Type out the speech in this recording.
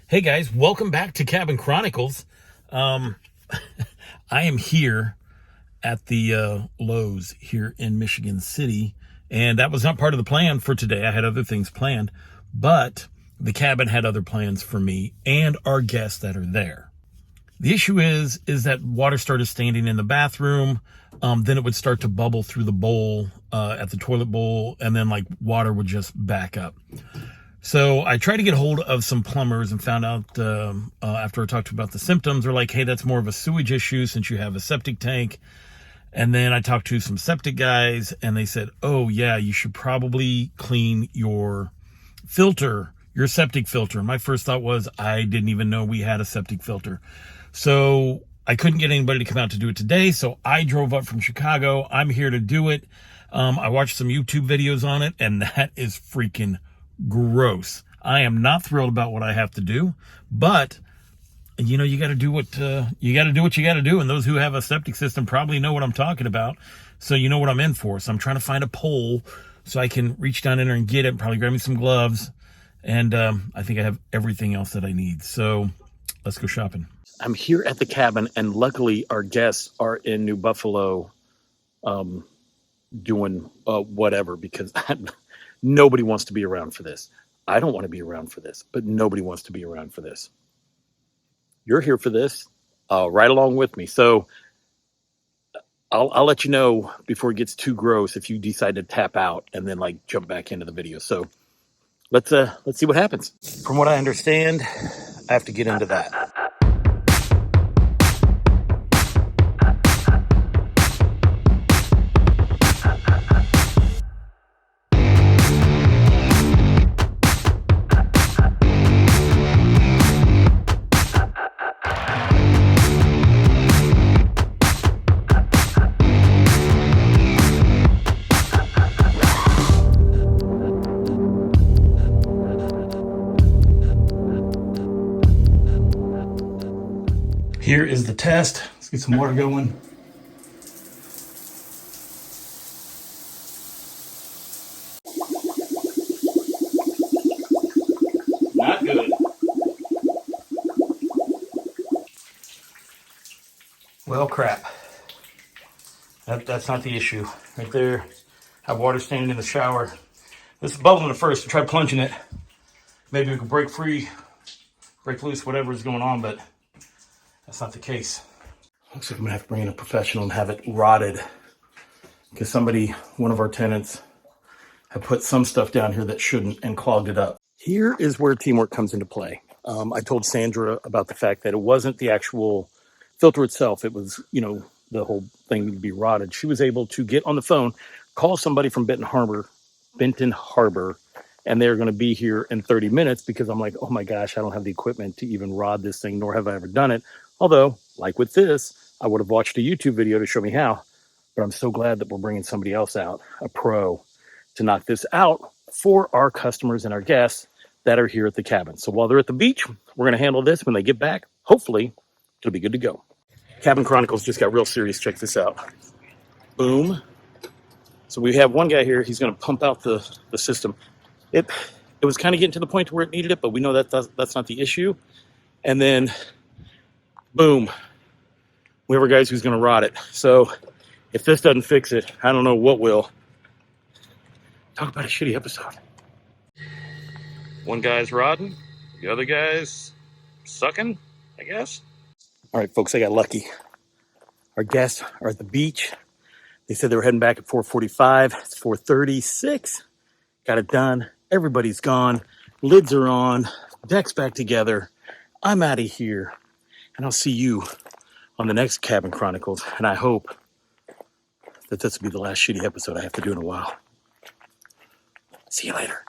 Hey guys, welcome back to Cabin Chronicles. I am here at the Lowe's here in Michigan City, and that was not part of the plan for today. I had other things planned, but the cabin had other plans for me and our guests that are there. The issue is that water started standing in the bathroom. Then it would start to bubble through the bowl at the toilet bowl, and then like water would just back up. So I tried to get hold of some plumbers and found out after I talked about the symptoms, they're like, hey, that's more of a sewage issue since you have a septic tank. And then I talked to some septic guys and they said, oh yeah, you should probably clean your filter, your septic filter. And my first thought was I didn't even know we had a septic filter. So I couldn't get anybody to come out to do it today. So I drove up from Chicago. I'm here to do it. I watched some YouTube videos on it and that is freaking gross. I am not thrilled about what I have to do, but you know, you got to do what you got to do. And those who have a septic system probably know what I'm talking about. So you know what I'm in for. So I'm trying to find a pole so I can reach down in there and get it, probably grab me some gloves. And I think I have everything else that I need. So let's go shopping. I'm here at the cabin and luckily our guests are in New Buffalo doing whatever because nobody wants to be around for this. I don't want to be around for this, but nobody wants to be around for this. You're here for this, right along with me. So I'll let you know before it gets too gross if you decide to tap out and then like jump back into the video. So let's see what happens. From what I understand, I have to get into that. Here is the test. Let's get some water going. Not good. Well, crap. That's not the issue. Right there, I have water standing in the shower. This is bubbling at first. I tried plunging it. Maybe we could break free, break loose, whatever is going on, but that's not the case. Looks like I'm gonna have to bring in a professional and have it rotted because one of our tenants, have put some stuff down here that shouldn't and clogged it up. Here is where teamwork comes into play. I told Sandra about the fact that it wasn't the actual filter itself. It was, the whole thing needed to be rotted. She was able to get on the phone, call somebody from Benton Harbor, and they're going to be here in 30 minutes because I'm like, oh my gosh, I don't have the equipment to even rod this thing, nor have I ever done it. Although, like with this, I would have watched a YouTube video to show me how, but I'm so glad that we're bringing somebody else out, a pro, to knock this out for our customers and our guests that are here at the cabin. So while they're at the beach, we're going to handle this. When they get back, hopefully it'll be good to go. Cabin Chronicles just got real serious. Check this out. Boom. So we have one guy here. He's going to pump out the system. It was kind of getting to the point where it needed it, but we know that that's not the issue. And then, boom, we have our guys who's going to rot it. So if this doesn't fix it, I don't know what will. Talk about a shitty episode. One guy's rodding, the other guy's sucking, I guess. All right, folks, I got lucky. Our guests are at the beach. They said they were heading back at 4:45. It's 4:36. Got it done. Everybody's gone. Lids are on. Deck's back together. I'm out of here. And I'll see you on the next Cabin Chronicles. And I hope that this will be the last shitty episode I have to do in a while. See you later.